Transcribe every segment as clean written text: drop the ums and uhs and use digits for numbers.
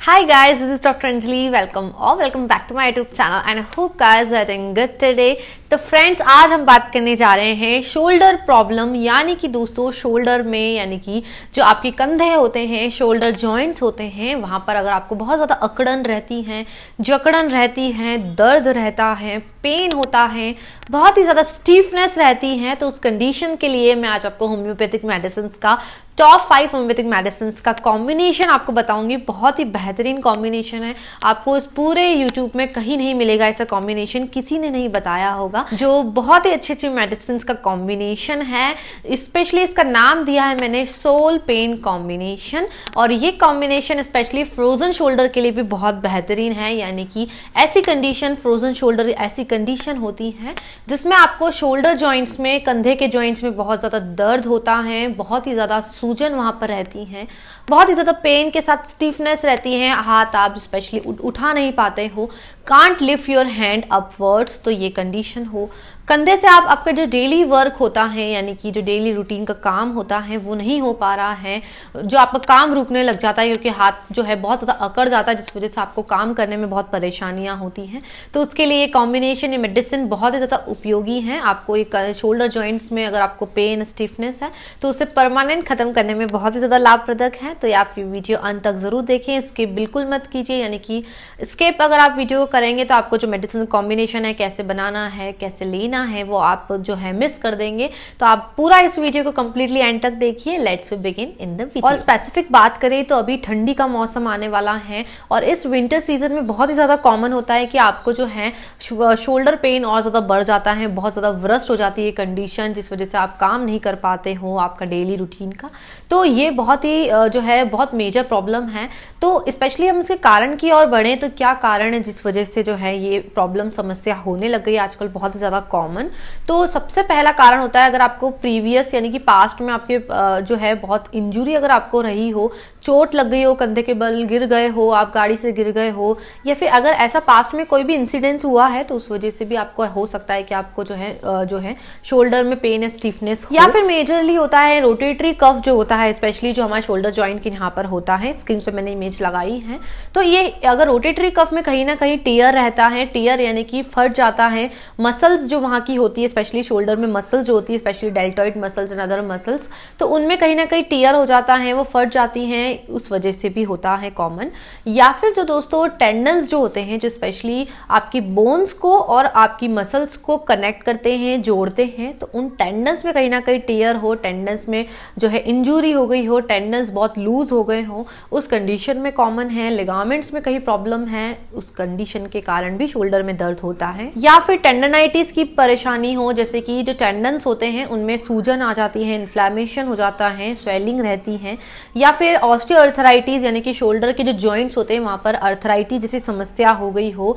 Hi guys, this is Dr. Anjali. Welcome back to my YouTube channel and I hope guys are doing good today. तो friends आज हम बात करने जा रहे हैं शोल्डर प्रॉब्लम, यानी कि दोस्तों शोल्डर में यानी कि जो आपके कंधे होते हैं, शोल्डर जॉइंट्स होते हैं, वहां पर अगर आपको बहुत ज़्यादा अकड़न रहती है, जकड़न रहती है, दर्द रहता है, पेन होता है, बहुत ही ज़्यादा स्टीफनेस रहती है, तो उस कंडीशन के लिए मैं आज आपको होम्योपैथिक मेडिसिन का टॉप 5 होम्योपैथिक मेडिसिन का कॉम्बिनेशन आपको बताऊंगी। बहुत ही बेहतरीन कॉम्बिनेशन है, आपको इस पूरे यूट्यूब में कहीं नहीं मिलेगा ऐसा कॉम्बिनेशन, किसी ने नहीं बताया होगा, जो बहुत ही अच्छी अच्छी मेडिसिन का कॉम्बिनेशन है। स्पेशली इसका नाम दिया है मैंने सोल पेन कॉम्बिनेशन, और ये कॉम्बिनेशन स्पेशली फ्रोजन शोल्डर के लिए भी बहुत बेहतरीन है। यानी कि ऐसी कंडीशन, फ्रोजन शोल्डर ऐसी कंडीशन होती है जिसमें आपको शोल्डर जॉइंट्स में, कंधे के जॉइंट्स में बहुत ज़्यादा दर्द होता है, बहुत ही ज़्यादा सूजन वहां पर रहती है, बहुत ही ज्यादा पेन के साथ स्टिफनेस रहती है, हाथ आप स्पेशली उठा नहीं पाते हो, can't lift your hand upwards, तो ये कंडीशन हो। कंधे से आपका जो डेली वर्क होता है, यानी कि जो डेली रूटीन का काम होता है वो नहीं हो पा रहा है, जो आपका काम रुकने लग जाता है क्योंकि हाथ जो है बहुत ज़्यादा अकड़ जाता है, जिस वजह से आपको काम करने में बहुत परेशानियां होती हैं। तो उसके लिए ये कॉम्बिनेशन, ये मेडिसिन बहुत ही ज़्यादा उपयोगी है। आपको एक शोल्डर जॉइंट्स में अगर आपको पेन, स्टिफनेस है तो उसे परमानेंट खत्म करने में बहुत ही ज़्यादा लाभप्रदक है। तो आप ये वीडियो अंत तक जरूर देखें, स्किप बिल्कुल मत कीजिए। यानी कि स्किप अगर आप वीडियो करेंगे तो आपको जो मेडिसिन कॉम्बिनेशन है, कैसे बनाना है, कैसे लेना है, वो आप जो है मिस कर देंगे। तो आप पूरा इस वीडियो को कंप्लीटली एंड तक देखिए। Let's begin in the video. और स्पेसिफिक बात करें तो अभी ठंडी का मौसम आने वाला है और इस विंटर सीजन में बहुत ही ज्यादा कॉमन होता है कि आपको जो है शोल्डर पेन और ज्यादा बढ़ जाता है, बहुत ज्यादा वर्स्ट हो जाती है कंडीशन, जिस वजह से आप काम नहीं कर पाते हो आपका डेली रूटीन का। तो ये बहुत ही जो है बहुत मेजर प्रॉब्लम है। तो स्पेशली हम इसके कारण की ओर बढ़े तो क्या कारण है जिस वजह से जो है ये प्रॉब्लम, समस्या होने लग गई आजकल बहुत ही ज्यादा कॉमन। तो सबसे पहला कारण होता है अगर आपको प्रीवियस यानी कि पास्ट में आपके जो है बहुत इंजुरी अगर आपको रही हो, चोट लग गई हो, कंधे के बल गिर गए हो, आप गाड़ी से गिर गए हो, या फिर अगर ऐसा पास्ट में कोई भी इंसिडेंट हुआ है तो उस वजह से भी आपको हो सकता है कि आपको जो है शोल्डर में पेन या स्टिफनेस हो। या फिर मेजरली होता है रोटेटरी कफ जो होता है, स्पेशली जो हमारे शोल्डर जॉइंट के यहाँ पर होता है, स्क्रीन पे मैंने इमेज लगाई है। तो ये अगर रोटेटरी कफ में कहीं ना कहीं टियर रहता है, टियर यानी कि फट जाता है, मसल्स जो वहां की होती है, स्पेशली शोल्डर में मसल्स जो होती है, specially deltoid muscles and other muscles, तो उनमें कहीं ना कहीं टियर हो जाता है, वो फट जाती हैं, उस वजह से भी होता है कॉमन। या फिर जो दोस्तों टेंडन्स जो होते हैं, जो स्पेशली आपकी बोन्स को और आपकी मसल्स को कनेक्ट करते हैं, जोड़ते हैं, तो उन टेंडन्स में कहीं ना कहीं टियर हो, टेंडन्स में जो है इंजरी हो गई हो, टेंडन्स बहुत लूज हो गए हो, उस कंडीशन में कॉमन है। लिगामेंट्स में कहीं प्रॉब्लम है, उस कंडीशन के कारण भी शोल्डर में दर्द होता है। या फिर टेंडनाइटिस की परेशानी हो, जैसे कि जो टेंडन्स होते हैं उनमें सूजन आ जाती है, इन्फ्लेमेशन हो जाता है, स्वेलिंग रहती है। या फिर ऑस्टियोआर्थराइटिस यानी कि शोल्डर के जो जॉइंट्स होते हैं वहां पर अर्थराइटिस जैसी समस्या हो गई हो,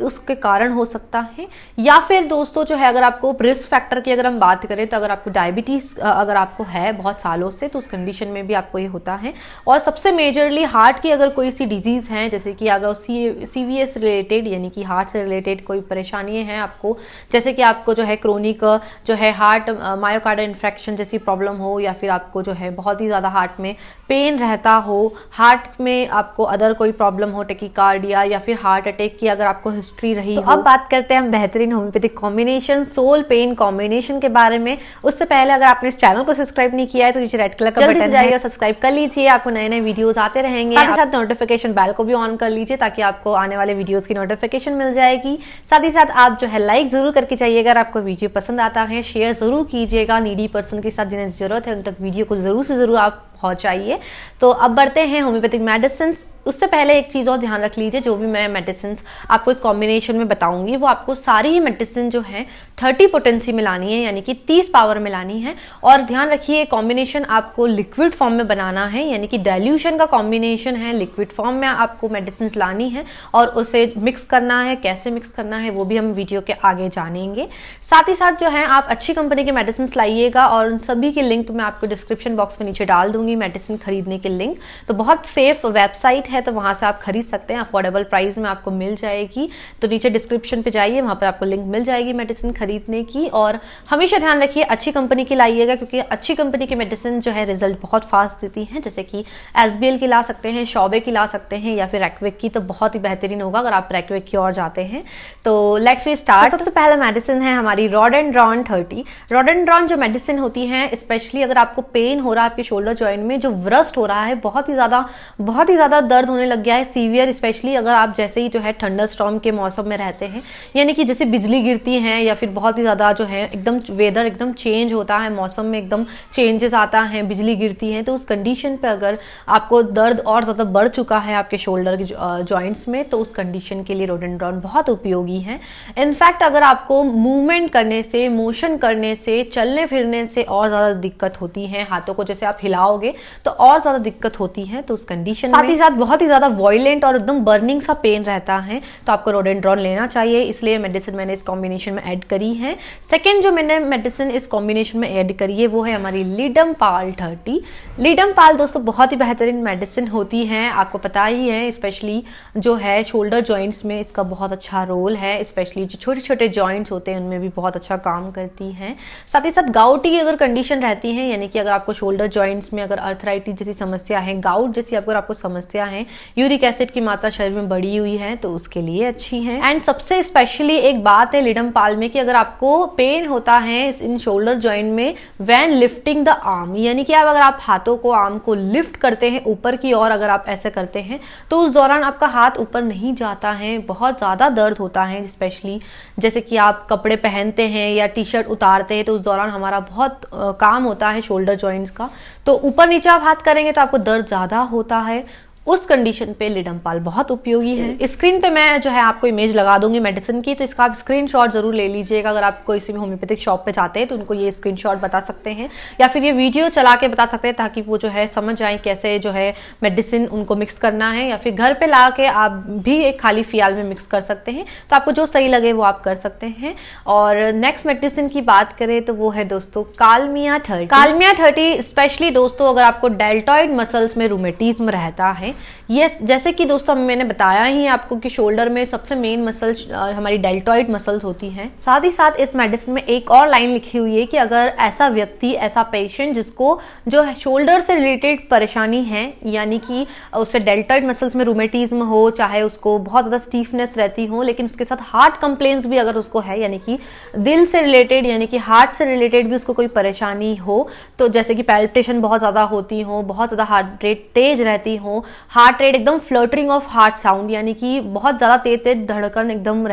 उसके कारण हो सकता है। या फिर दोस्तों जो है अगर आपको रिस्क फैक्टर की अगर हम बात करें तो अगर आपको डायबिटीज अगर आपको है बहुत सालों से तो उस कंडीशन में भी आपको ये होता है। और सबसे मेजरली हार्ट की अगर कोई सी डिजीज है, जैसे कि अगर सीवीएस रिलेटेड यानी कि हार्ट से रिलेटेड कोई परेशानी है आपको, जैसे कि आपको जो है क्रोनिक जो है हार्ट मायोकार्डियल इन्फेक्शन जैसी प्रॉब्लम हो, या फिर आपको जो है बहुत ही ज्यादा हार्ट में पेन रहता हो, हार्ट में आपको अदर कोई प्रॉब्लम हो, टेकिकार्डिया या फिर हार्ट अटैक की अगर आपको हिस्ट्री रही तो हो। अब बात करते हैं हम बेहतरीन homeopathic combination soul pain combination के बारे में। उससे पहले अगर आपने इस चैनल को सब्सक्राइब नहीं किया है तो नीचे रेड कलर का बटन जाइए और सब्सक्राइब कर लीजिए, आपको नए नए वीडियोस आते रहेंगे। साथ ही साथ नोटिफिकेशन बेल को भी ऑन कर लीजिए ताकि आपको आने वाले वीडियोस की नोटिफिकेशन मिल जाएगी। साथ ही साथ आप जो है लाइक जरूर करके जाइएगा, अगर आपको वीडियो पसंद आता है शेयर जरूर कीजिएगा नीडी पर्सन के साथ, जिन्हें जरूरत है उन तक वीडियो को जरूर से जरूर आप पहुंचाइए। तो अब बढ़ते हैं होम्योपैथिक मेडिसिन। उससे पहले एक चीज और ध्यान रख लीजिए, जो भी मैं मेडिसिन आपको इस कॉम्बिनेशन में बताऊंगी वो आपको सारी ही मेडिसिन जो है 30 पोटेंसी में लानी है, यानी कि 30 पावर में लानी है। और ध्यान रखिए कॉम्बिनेशन आपको लिक्विड फॉर्म में बनाना है, यानी कि डाइल्यूशन का कॉम्बिनेशन है, लिक्विड फॉर्म में आपको मेडिसिन लानी है और उसे मिक्स करना है। कैसे मिक्स करना है वो भी हम वीडियो के आगे जानेंगे। साथ ही साथ जो है आप अच्छी कंपनी के मेडिसिन लाइएगा, और उन सभी की लिंक मैं आपको डिस्क्रिप्शन बॉक्स में नीचे डाल दूंगी, मेडिसिन खरीदने के लिंक। तो बहुत सेफ वेबसाइट है, तो वहां से आप खरीद सकते हैं, अफोर्डेबल प्राइस में आपको मिल जाएगी। तो नीचे डिस्क्रिप्शन पे जाइए, वहां पर आपको लिंक मिल जाएगी मेडिसिन खरीदने की। और हमेशा ध्यान रखिए अच्छी कंपनी की लाइएगा, क्योंकि अच्छी कंपनी की मेडिसिन जो है रिजल्ट बहुत फास्ट देती है। जैसे कि एसबीएल की ला सकते हैं, शॉबे की ला सकते हैं, या फिर रैक्विक की, तो बहुत ही बेहतरीन होगा अगर आप रैक्विक की ओर जाते हैं। तो लेट्स वी स्टार्ट। सबसे पहला मेडिसिन है हमारी रोडेंड्रॉन 30। रोडेंड्रॉन जो मेडिसिन होती है, स्पेशली अगर आपको पेन हो रहा है आपके शोल्डर जॉइंट में, जो व्रस्ट हो रहा है, बहुत ही ज्यादा दर्द होने लग गया है सीवियर, स्पेशली अगर आप जैसे ही जो है थंडर स्टॉर्म के मौसम में रहते हैं, यानी कि जैसे बिजली गिरती है या फिर बहुत ही ज्यादा जो है एकदम वेदर एकदम चेंज होता है, मौसम में एकदम चेंजेस आता है, बिजली गिरती है, तो उस कंडीशन पे अगर आपको दर्द और ज्यादा बढ़ चुका है आपके शोल्डर के जॉइंट्स में, तो उस कंडीशन के लिए रोडेंड्रॉन बहुत उपयोगी है। इनफैक्ट अगर आपको मूवमेंट करने से, मोशन करने से, चलने फिरने से और ज्यादा दिक्कत होती है, हाथों को जैसे आप हिलाओगे तो और ज्यादा दिक्कत होती है, तो उस कंडीशन साथ ही साथ बहुत ही ज्यादा वॉयलेंट और एकदम बर्निंग सा पेन रहता है, तो आपको रोडेंड्रॉन लेना चाहिए। इसलिए मेडिसिन मैंने इस कॉम्बिनेशन में ऐड करी है। सेकेंड जो मैंने मेडिसिन इस कॉम्बिनेशन में ऐड करी है वो है हमारी लिडमपाल 30। लिडमपाल दोस्तों बहुत ही बेहतरीन मेडिसिन होती है, आपको पता ही है, स्पेशली जो है शोल्डर जॉइंट्स में इसका बहुत अच्छा रोल है, स्पेशली जो छोटे छोटे जॉइंट्स होते हैं उनमें भी बहुत अच्छा काम करती है। साथ ही साथ गाउट की अगर कंडीशन रहती है, यानी कि अगर आपको शोल्डर जॉइंट्स में अगर अर्थराइटिस जैसी समस्या है, गाउट जैसी अगर आपको समस्या है, यूरिक एसिड की मात्रा शरीर में बढ़ी हुई है, तो उसके लिए अच्छी है। एंड सबसे स्पेशली एक बात है लिडमपाल में कि अगर आपको पेन होता है इन शोल्डर जॉइंट में व्हेन लिफ्टिंग द आर्म, यानी कि अगर आप हाथों को, आर्म को लिफ्ट करते हैं ऊपर की ओर, अगर आप ऐसे करते हैं तो उस दौरान आपका हाथ ऊपर नहीं जाता है, बहुत ज्यादा दर्द होता है। स्पेशली जैसे कि आप कपड़े पहनते हैं या टी शर्ट उतारते हैं, तो उस दौरान हमारा बहुत काम होता है शोल्डर जॉइंट्स का, तो ऊपर नीचे आप हाथ करेंगे तो आपको दर्द ज्यादा होता है, उस कंडीशन पे लिडमपाल बहुत उपयोगी है। स्क्रीन पे मैं जो है आपको इमेज लगा दूंगी मेडिसिन की, तो इसका आप स्क्रीनशॉट जरूर ले लीजिएगा। अगर आप कोई में होम्योपैथिक शॉप पे जाते हैं तो उनको ये स्क्रीनशॉट बता सकते हैं, या फिर ये वीडियो चला के बता सकते हैं, ताकि वो जो है समझ जाए कैसे जो है मेडिसिन उनको मिक्स करना है, या फिर घर पे ला के आप भी एक खाली फियाल में मिक्स कर सकते हैं। तो आपको जो सही लगे वो आप कर सकते हैं। और नेक्स्ट मेडिसिन की बात करें तो वो है दोस्तों कालमिया 30। कालमिया 30 स्पेशली दोस्तों अगर आपको डेल्टॉइड मसल्स में रूमेटिज्म रहता है, ये जैसे कि दोस्तों मैंने बताया ही आपको कि शोल्डर में सबसे मेन मसल हमारी डेल्टॉइड मसल्स होती हैं। साथ ही साथ इस मेडिसिन में एक और लाइन लिखी हुई है कि अगर ऐसा व्यक्ति, ऐसा पेशेंट जिसको जो है शोल्डर से रिलेटेड परेशानी है, यानी कि उससे डेल्टॉइड मसल्स में रूमेटिज्म हो, चाहे उसको बहुत ज्यादा स्टीफनेस रहती हो, लेकिन उसके साथ हार्ट कंप्लेंट्स भी अगर उसको है, यानी कि दिल से रिलेटेड, यानी कि हार्ट से रिलेटेड भी उसको कोई परेशानी हो, तो जैसे कि पैल्पिटेशन बहुत ज्यादा होती हो, बहुत ज्यादा हार्ट रेट तेज रहती हो, हार्ट रेट एकदम फ्लटरिंग ऑफ हार्ट साउंड, यानी कि बहुत ज्यादा तेज तेज धड़कन एकदम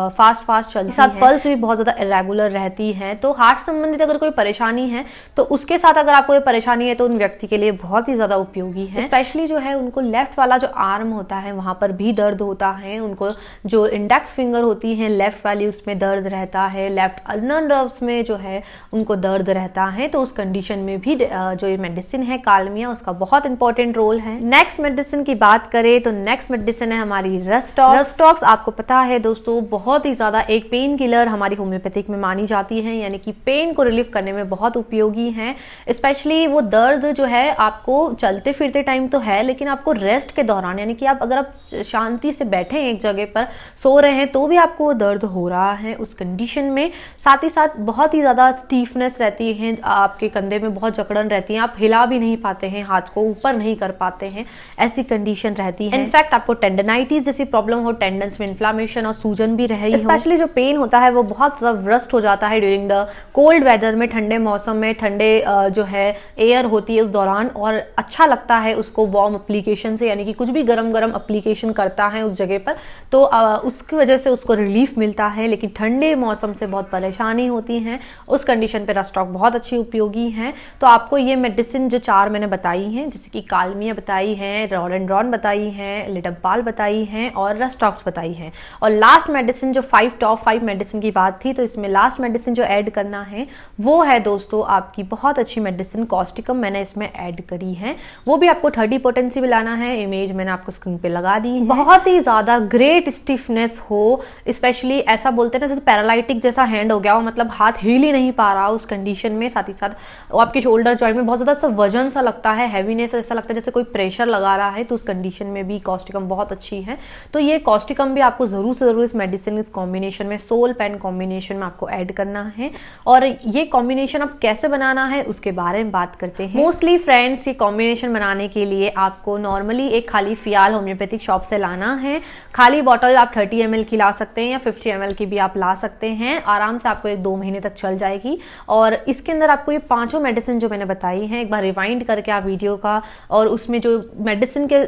फास्ट चलती है, पल्स भी बहुत ज्यादा इरेगुलर रहती है, तो हार्ट संबंधित अगर कोई परेशानी है तो उसके साथ अगर आपको कोई परेशानी है तो उन व्यक्ति के लिए बहुत ही ज्यादा उपयोगी है। स्पेशली जो है उनको लेफ्ट वाला जो आर्म होता है वहां पर भी दर्द होता है, उनको जो इंडेक्स फिंगर होती है लेफ्ट वाली उसमें दर्द रहता है, लेफ्ट अल्नर नर्व्स में जो है उनको दर्द रहता है, तो उस कंडीशन में भी जो ये मेडिसिन है कालमिया, उसका बहुत इंपॉर्टेंट रोल है। नेक्स्ट मेडिसिन की बात करें तो नेक्स्ट मेडिसिन है हमारी रस्टॉक्स। रस्टॉक्स आपको पता है दोस्तों बहुत ही ज्यादा एक पेन किलर हमारी होम्योपैथिक में मानी जाती है, यानी कि पेन को रिलीफ करने में बहुत उपयोगी है। स्पेशली वो दर्द जो है आपको चलते फिरते टाइम तो है, लेकिन आपको रेस्ट के दौरान, यानी कि आप अगर आप शांति से बैठे हैं एक जगह पर सो रहे हैं तो भी आपको दर्द हो रहा है, उस कंडीशन में साथ ही साथ बहुत ही ज्यादा स्टीफनेस रहती है, आपके कंधे में बहुत जकड़न रहती है, आप हिला भी नहीं पाते हैं, हाथ को ऊपर नहीं कर पाते हैं, ऐसी कंडीशन रहती है। इनफैक्ट आपको टेंडनाइटिस जैसी प्रॉब्लम हो, टेंडन्स में इन्फ्लामेशन और सूजन भी रही हो, स्पेशली जो पेन होता है वो बहुत ज्यादा व्रस्ट हो जाता है ड्यूरिंग द कोल्ड वेदर में, ठंडे मौसम में, ठंडे जो है एयर होती है उस दौरान, और अच्छा लगता है उसको वार्म एप्लीकेशन से, यानी कि कुछ भी गरम गरम एप्लीकेशन करता है उस जगह पर, तो उसकी वजह से उसको रिलीफ मिलता है। लेकिन ठंडे मौसम से बहुत परेशानी होती है, उस कंडीशन पे रस्टॉक बहुत अच्छी उपयोगी है। तो आपको ये मेडिसिन जो 4 मैंने बताई हैं, जैसे कि कालमिया बताई है, नॉरेंड्रॉन बताई हैं, लिडम्पाल बताई हैं और रस्टॉक्स बताई हैं। और लास्ट मेडिसिन जो टॉप 5 मेडिसिन की बात थी, तो इसमें लास्ट मेडिसिन जो ऐड करना है वो है दोस्तों आपकी बहुत अच्छी मेडिसिन कॉस्टिकम, मैंने इसमें ऐड करी है। वो भी आपको 30 पोटेंसी में लाना है। इमेज मैंने आपको स्क्रीन पे लगा दी है। बहुत ही ज्यादा ग्रेट स्टिफनेस हो, स्पेशली ऐसा बोलते हैं ना जैसे पैरालाइटिक जैसा हैंड हो गया हो, मतलब हाथ हिल ही नहीं पा रहा उस कंडीशन में, साथ ही साथ आपके शोल्डर जॉइंट में बहुत ज्यादा वजन सा लगता है, हैवीनेस ऐसा लगता है जैसे कोई प्रेशर लगा रहा है, तो उस कंडीशन में भी कॉस्टिकम बहुत अच्छी है। तो ये कॉस्टिकम भी आपको जरूर से जरूर इस मेडिसिन इस कॉम्बिनेशन में, सोल पेन कॉम्बिनेशन में आपको ऐड करना है। और ये कॉम्बिनेशन आप कैसे बनाना है उसके बारे में बात करते हैं। मोस्टली फ्रेंड्स ये कॉम्बिनेशन बनाने के लिए आपको नॉर्मली एक खाली फियाल होम्योपैथिक शॉप से लाना है। खाली बॉटल आप 30 ml की ला सकते हैं या 50 ml की भी आप ला सकते हैं। आराम से आपको 1-2 महीने तक चल जाएगी। और इसके अंदर आपको ये 5 मेडिसिन जो मैंने बताई हैं, एक बार रिवाइंड करके आप वीडियो का और उसमें जो मेडिसिन के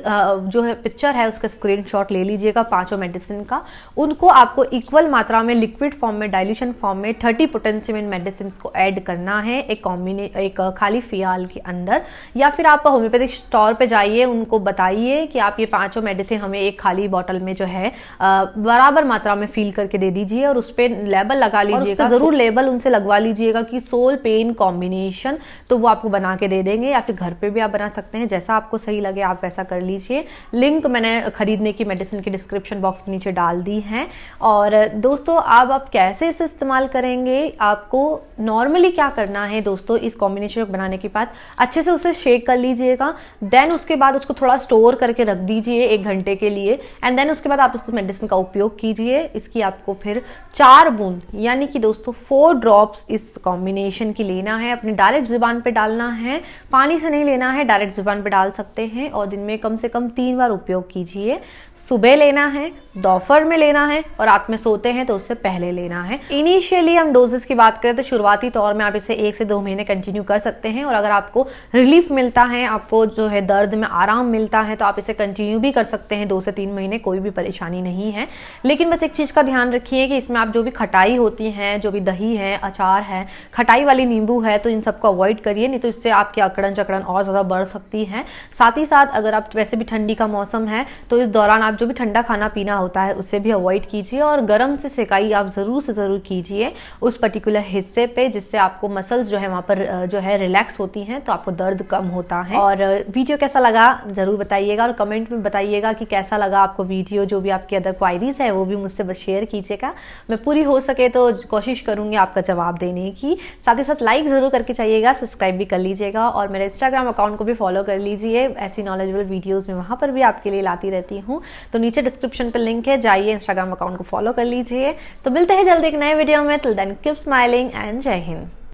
जो है पिक्चर है उसका स्क्रीनशॉट ले लीजिएगा 5 मेडिसिन का। उनको आपको इक्वल मात्रा में लिक्विड फॉर्म में, डाइल्यूशन फॉर्म में 30 पोटेंसी में मेडिसिन को ऐड करना है एक खाली फियाल के अंदर। या फिर आप होम्योपैथिक स्टोर पे जाइए, उनको बताइए कि आप ये 5 मेडिसिन हमें एक खाली बॉटल में जो है बराबर मात्रा में फिल करके दे दीजिए और उस पर लेबल लगा लीजिएगा। जरूर लेबल उनसे लगवा लीजिएगा कि सोल पेन कॉम्बिनेशन, तो वो आपको बना के दे देंगे। या फिर घर पे भी आप बना सकते हैं, जैसा आपको सही लगे आप वैसा कर लीजिए। लिंक मैंने खरीदने की मेडिसिन की डिस्क्रिप्शन बॉक्स के नीचे डाल दी है। और दोस्तों अब आप कैसे इसे इस्तेमाल करेंगे, आपको नॉर्मली क्या करना है दोस्तों, इस कॉम्बिनेशन बनाने के बाद अच्छे से उसे शेक कर लीजिएगा। देन उसके बाद उसको थोड़ा स्टोर करके रख दीजिए 1 घंटे के लिए। एंड देन उसके बाद आप इस मेडिसिन का उपयोग कीजिए। इसकी आपको फिर 4 बूंद यानी कि दोस्तों 4 ड्रॉप्स इस कॉम्बिनेशन की लेना है, अपनी डायरेक्ट जुबान पे डालना है। पानी से नहीं लेना है, डायरेक्ट जुबान पे डाल सकते हैं। और दिन में कम से कम 3 बार उपयोग कीजिए। सुबह लेना है, दोपहर में लेना है और रात में सोते हैं तो उससे पहले लेना है। इनिशियली हम डोजेस की बात करें तो शुरुआती तौर में आप इसे 1 से 2 महीने कंटिन्यू कर सकते हैं। और अगर आपको रिलीफ मिलता है, आपको जो है दर्द में आराम मिलता है, तो आप इसे कंटिन्यू भी कर सकते हैं 2 से 3 महीने, कोई भी परेशानी नहीं है। लेकिन बस एक चीज का ध्यान रखिए कि इसमें आप जो भी खटाई होती है, जो भी दही है, अचार है, खटाई वाली नींबू है, तो इन सबको अवॉइड करिए, नहीं तो इससे आपकी अकड़न चकड़न और ज्यादा बढ़ सकती है। साथ ही साथ अगर आप वैसे भी ठंडी का मौसम है तो इस दौरान आप जो भी ठंडा खाना पीना होता है उसे भी अवॉइड कीजिए। और गर्म से सेकाई आप जरूर से जरूर कीजिए उस पर्टिकुलर हिस्से पे, जिससे आपको मसल्स जो है वहां पर जो है रिलैक्स होती हैं, तो आपको दर्द कम होता है। और वीडियो कैसा लगा जरूर बताइएगा और कमेंट में बताइएगा कि कैसा लगा आपको वीडियो। जो भी आपकी अदर क्वायरीज है वो भी मुझसे बस शेयर कीजिएगा। मैं पूरी हो सके तो कोशिश करूंगी आपका जवाब देने की। साथ ही साथ लाइक जरूर करके चाहिएगा, सब्सक्राइब भी कर लीजिएगा और मेरे इंस्टाग्राम अकाउंट को भी फॉलो कर लीजिए। ऐसी नॉलेजेबल वीडियोस में वहां पर भी आपके लिए लाती रहती हूँ। तो नीचे डिस्क्रिप्शन पर लिंक है, जाइए इंस्टाग्राम अकाउंट को फॉलो कर लीजिए। तो मिलते हैं जल्दी एक नए वीडियो में। Till then keep smiling and जय हिंद।